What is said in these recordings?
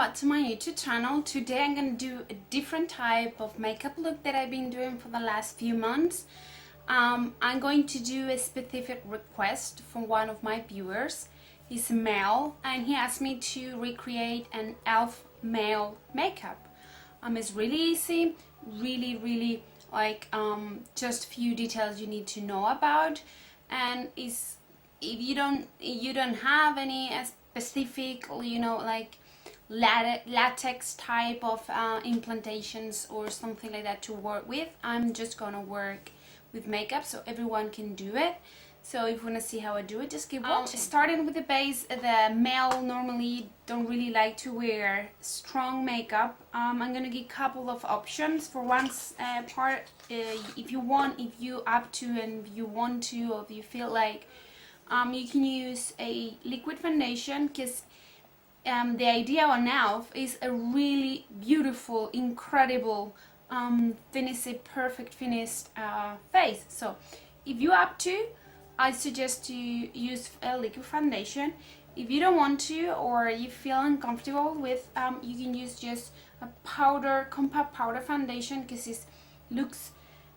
back to my YouTube channel. Today I'm going to do a different type of makeup look that I've been doing for the last few months. I'm going to do a specific request from one of my viewers. He's a male and he asked me to recreate an elf male makeup. It's really easy, really like just few details you need to know about, and if you don't have any specific, like latex type of implantations or something like that to work with, I'm just gonna work with makeup so everyone can do it. So if you want to see how I do it, just keep watching. Starting with the base, the male normally don't really like to wear strong makeup. I'm gonna give a couple of options. For one part, if you up to and if you want to, or if you feel like, you can use a liquid foundation, because the idea on ELF is a really beautiful, incredible, perfect finished face. So if you up to, I suggest to use a liquid foundation. If you don't want to, or you feel uncomfortable with, you can use just a compact powder foundation, because it looks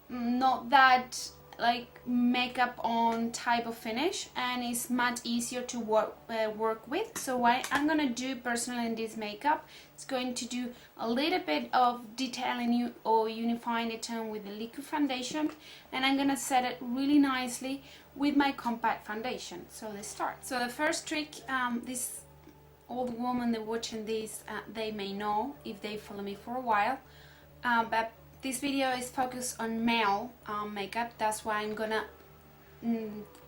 not that like makeup on type of finish, and it's much easier to work with. So what I'm gonna do personally in this makeup is going to do a little bit of detailing or unifying the tone with the liquid foundation, and I'm gonna set it really nicely with my compact foundation. So let's start. So the first trick, this old woman that watching this, they may know if they follow me for a while, but this video is focused on male makeup. That's why I'm gonna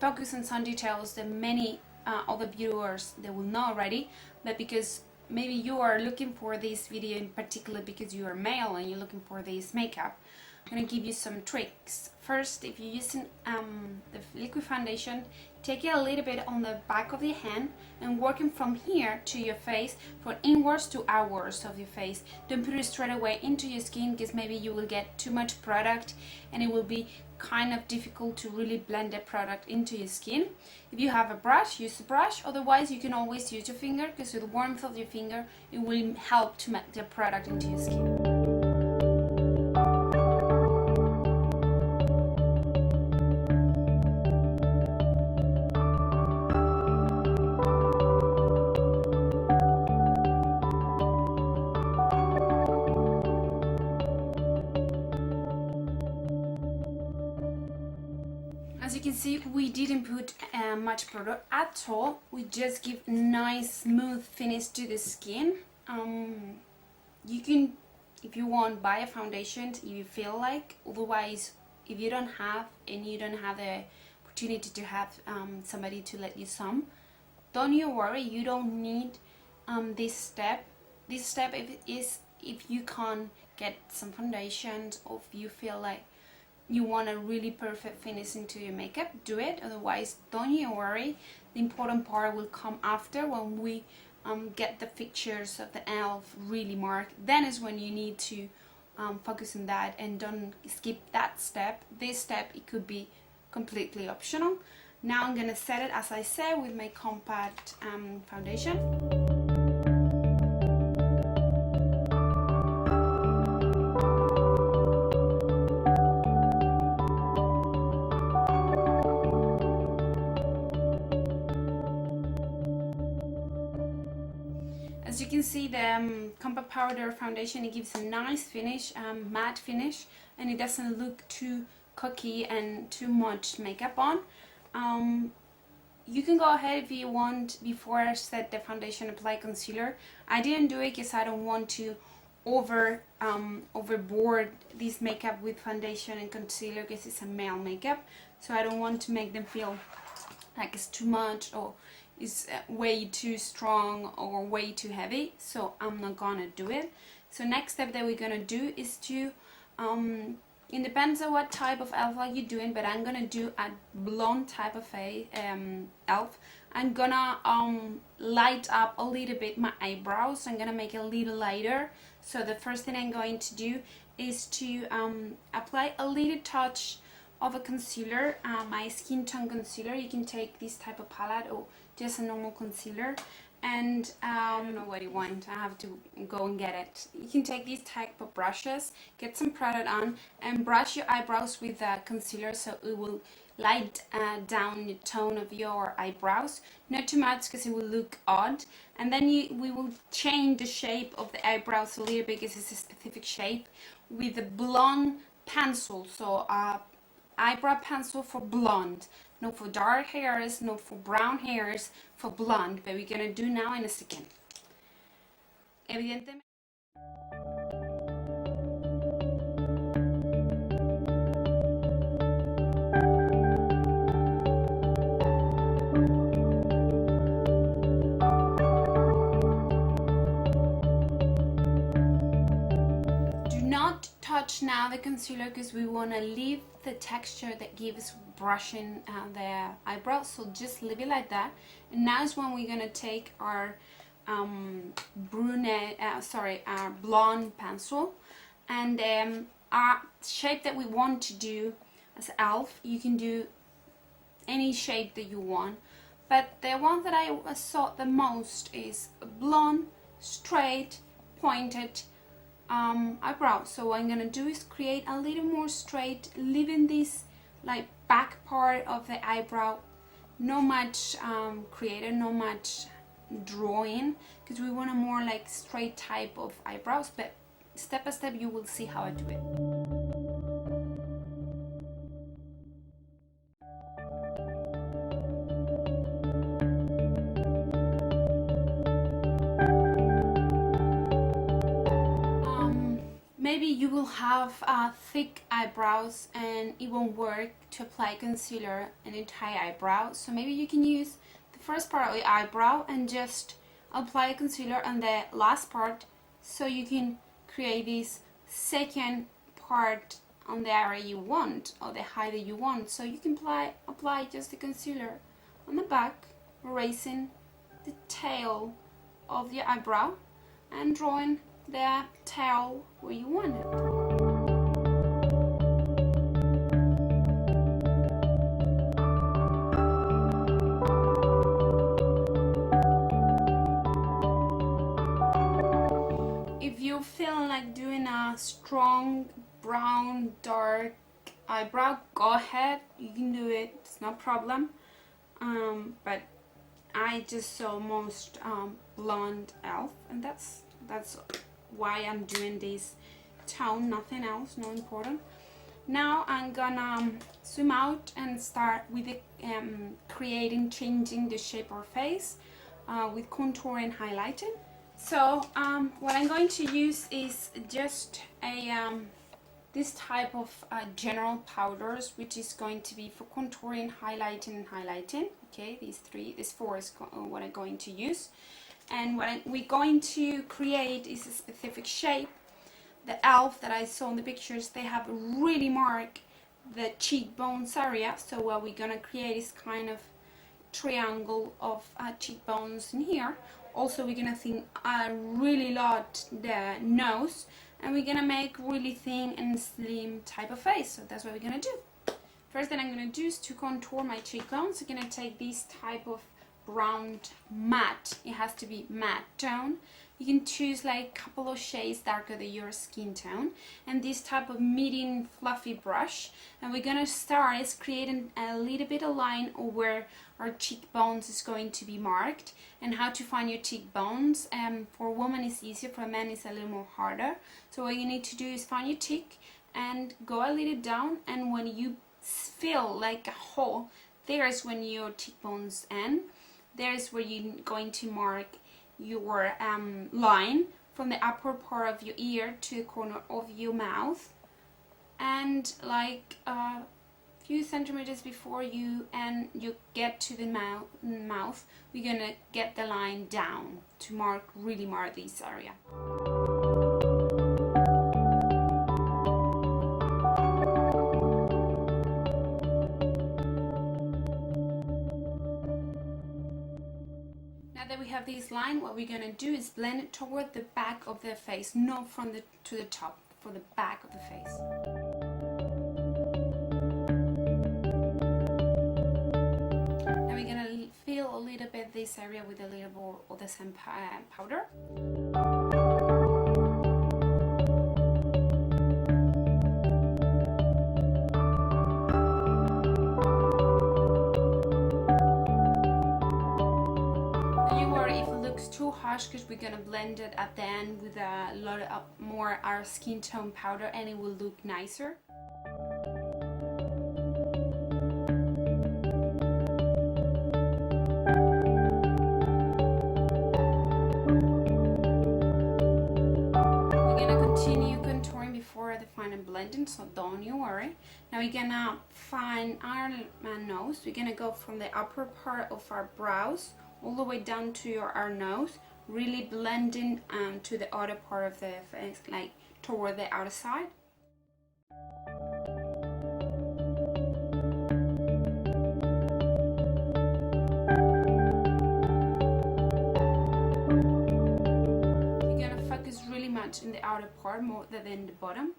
focus on some details that many other viewers, they will know already, but because maybe you are looking for this video in particular because you are male and you're looking for this makeup, I'm gonna give you some tricks. First, if you're using the liquid foundation, take it a little bit on the back of your hand and working from here to your face, from inwards to outwards of your face. Don't put it straight away into your skin, because maybe you will get too much product and it will be kind of difficult to really blend the product into your skin. If you have a brush, use a brush. Otherwise, you can always use your finger, because with the warmth of your finger, it will help to make the product into your skin. As you can see, we didn't put much product at all. We just give nice smooth finish to the skin. You can, if you want, buy a foundation if you feel like. Otherwise, if you don't have, and you don't have the opportunity to have somebody to let you some, don't you worry, you don't need this step. This step is if you can't get some foundations, or if you feel like you want a really perfect finish into your makeup, do it. Otherwise, don't you worry, the important part will come after, when we get the features of the elf really marked. Then is when you need to focus on that, and don't skip that step. This step, it could be completely optional. Now I'm gonna set it, as I said, with my compact foundation. As you can see, the compact powder foundation, it gives a nice finish, matte finish, and it doesn't look too cocky and too much makeup on. You can go ahead if you want, before I set the foundation, apply concealer. I didn't do it because I don't want to overboard this makeup with foundation and concealer, because it's a male makeup, so I don't want to make them feel like it's too much or is way too strong or way too heavy. So I'm not gonna do it. So next step that we're gonna do is to it depends on what type of elf are you doing, but I'm gonna do a blonde type of elf. I'm gonna light up a little bit my eyebrows. I'm gonna make it a little lighter. So the first thing I'm going to do is to apply a little touch of a concealer, my skin tone concealer. You can take this type of palette or just a normal concealer, And I don't know what you want. I have to go and get it. You can take these type of brushes, get some product on, and brush your eyebrows with concealer, so it will light down the tone of your eyebrows. Not too much because it will look odd. And then we will change the shape of the eyebrows a little bit because it's a specific shape with a blonde pencil. So eyebrow pencil for blonde. No for dark hairs, no for brown hairs, for blonde. But we're gonna do now in a second. Evidentemente. Do not touch now the concealer because we want to leave the texture that gives brushing the eyebrows, so just leave it like that. And now is when we're gonna take our our blonde pencil, and our shape that we want to do as elf. You can do any shape that you want, but the one that I saw the most is blonde, straight, pointed eyebrow. So what I'm gonna do is create a little more straight, leaving this like back part of the eyebrow, no much created, no much drawing, because we want a more like straight type of eyebrows. But step by step you will see how I do it. Maybe you will have thick eyebrows and it won't work to apply concealer in the entire eyebrow. So maybe you can use the first part of the eyebrow and just apply concealer on the last part, so you can create this second part on the area you want or the height that you want. So you can apply just the concealer on the back, erasing the tail of the eyebrow and drawing the tail where you want it. If you're feeling like doing a strong brown dark eyebrow, go ahead, you can do it, it's no problem. But I just saw most blonde elf, and that's why I'm doing this tone, nothing else, no important. Now I'm gonna zoom out and start with the, changing the shape of our face with contour and highlighting. So what I'm going to use is just a this type of general powders, which is going to be for contouring, highlighting, and highlighting. Okay, these four is what I'm going to use. And what we're going to create is a specific shape. The elf that I saw in the pictures, they have really marked the cheekbones area. So what we're gonna create is kind of triangle of cheekbones in here. Also, we're gonna think a really lot the nose, and we're gonna make really thin and slim type of face. So that's what we're gonna do. First thing I'm gonna do is to contour my cheekbones. I'm gonna take this type of brown matte, it has to be matte tone. You can choose like a couple of shades darker than your skin tone, and this type of medium fluffy brush, and we're gonna start is creating a little bit of line where our cheekbones is going to be marked. And how to find your cheekbones, for a woman it's easier, for a man it's a little more harder. So what you need to do is find your cheek and go a little down, and when you feel like a hole, there's when your cheekbones end. There's where you're going to mark your line from the upper part of your ear to the corner of your mouth, and like a few centimeters before you get to the mouth, we're gonna get the line down to really mark this area. Now that we have this line, what we're gonna do is blend it toward the back of the face, not from to the top, for the back of the face. Now we're gonna fill a little bit this area with a little more of the same powder. Too harsh because we're gonna blend it at the end with a lot of more our skin tone powder, and it will look nicer. We're gonna continue contouring before the final blending, so don't you worry. Now we're gonna find our nose. We're gonna go from the upper part of our brows all the way down to our nose, really blending to the outer part of the face, like toward the outer side. You're gonna focus really much in the outer part more than in the bottom.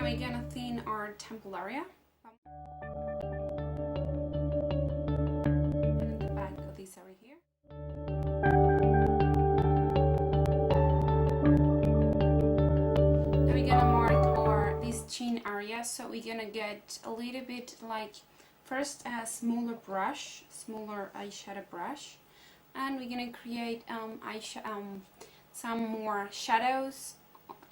We're gonna thin our temple area and in the back of this area here. Now we're gonna mark this chin area, so we're gonna get a little bit like first a smaller eyeshadow brush, and we're gonna create some more shadows,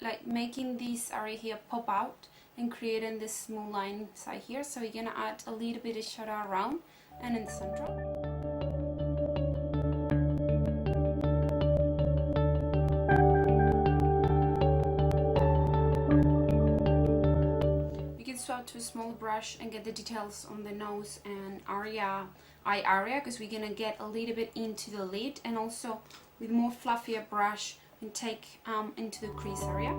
like making this area here pop out and creating this small line side here. So we're gonna add a little bit of shadow around and in the center. We can swap to a small brush and get the details on the nose and eye area, because we're gonna get a little bit into the lid, and also with more fluffier brush and take into the crease area.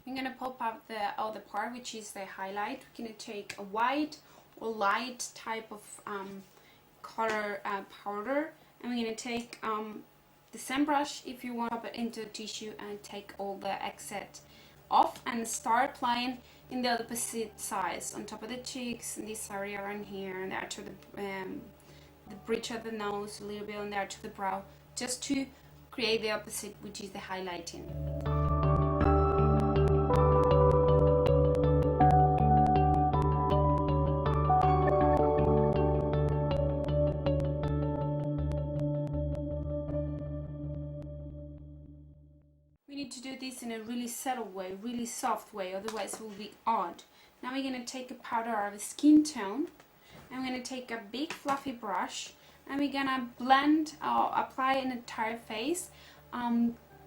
I'm gonna pop up the other part, which is the highlight. We're gonna take a white or light type of color powder, and we're gonna take the same brush, if you want, pop it into the tissue and take all the excess off, and start applying in the opposite sides, on top of the cheeks, in this area around here, and there to the bridge of the nose, a little bit on there to the brow, just to create the opposite, which is the highlighting. We need to do this in a really subtle way, really soft way, otherwise it will be odd. Now we're going to take a powder of a skin tone, and we're going to take a big fluffy brush, and we're going to blend or apply an entire face,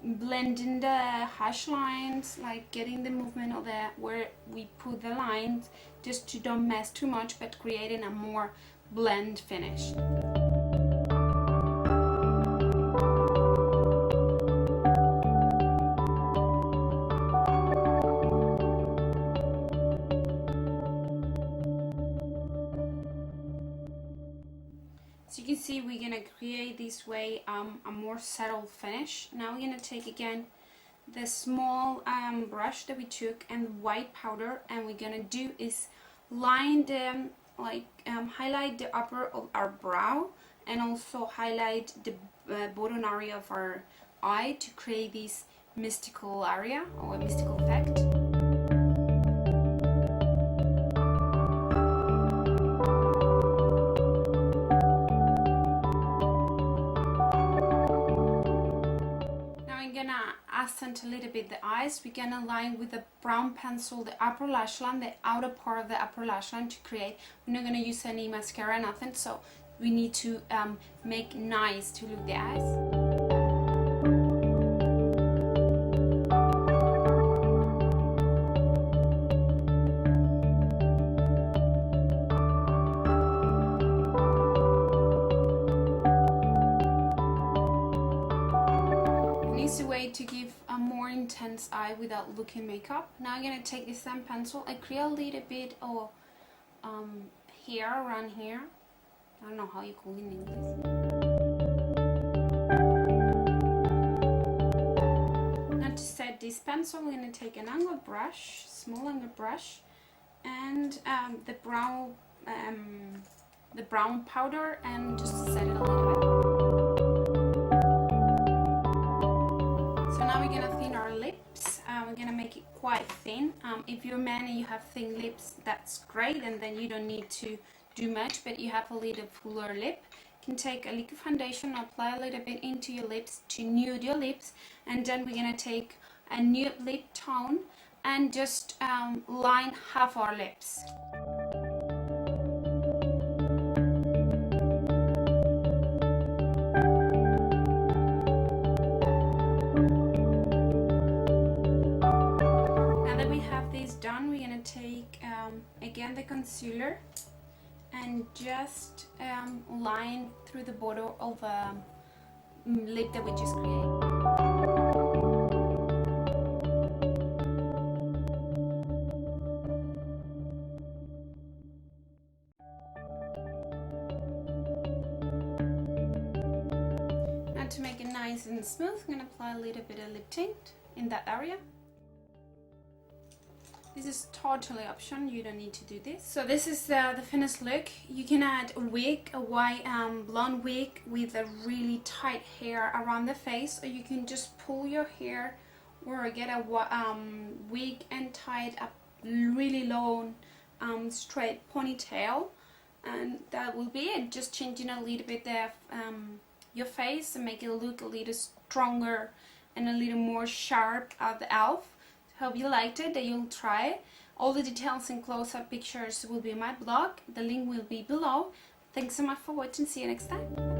blending the hash lines, like getting the movement of the where we put the lines, just to don't mess too much, but creating a more blend finish. So you can see we're going to create this way a more subtle finish. Now we're going to take again the small brush that we took and white powder, and we're going to do is line them, like highlight the upper of our brow, and also highlight the bottom area of our eye to create this mystical area or a mystical effect. Accent a little bit the eyes. We're gonna line with a brown pencil the upper lash line, the outer part of the upper lash line to create. We're not gonna use any mascara, nothing, so we need to make nice to look the eyes. An easy way to give a more intense eye without looking makeup. Now I'm gonna take this sand pencil and create a little bit of hair around here. I don't know how you call it in English. Now to set this pencil, I'm gonna take an angled brush, small angled brush, and the brown powder, and just set it a little bit. So now we're gonna thin our lips. We're gonna make it quite thin. If you're a man and you have thin lips, that's great, and then you don't need to do much, but you have a little fuller lip. You can take a liquid foundation, apply a little bit into your lips to nude your lips, and then we're gonna take a nude lip tone and just line half our lips. Done, we're gonna take again the concealer and just line through the border of the lip that we just created. Now to make it nice and smooth, I'm gonna apply a little bit of lip tint in that area. This is totally optional, you don't need to do this. So this is the finished look. You can add a wig, a white blonde wig with a really tight hair around the face, or you can just pull your hair or get a wig and tie it up really long straight ponytail, and that will be it. Just changing a little bit your face and make it look a little stronger and a little more sharp at the elf. Hope you liked it, that you'll try it. All the details and close-up pictures will be in my blog. The link will be below. Thanks so much for watching. See you next time.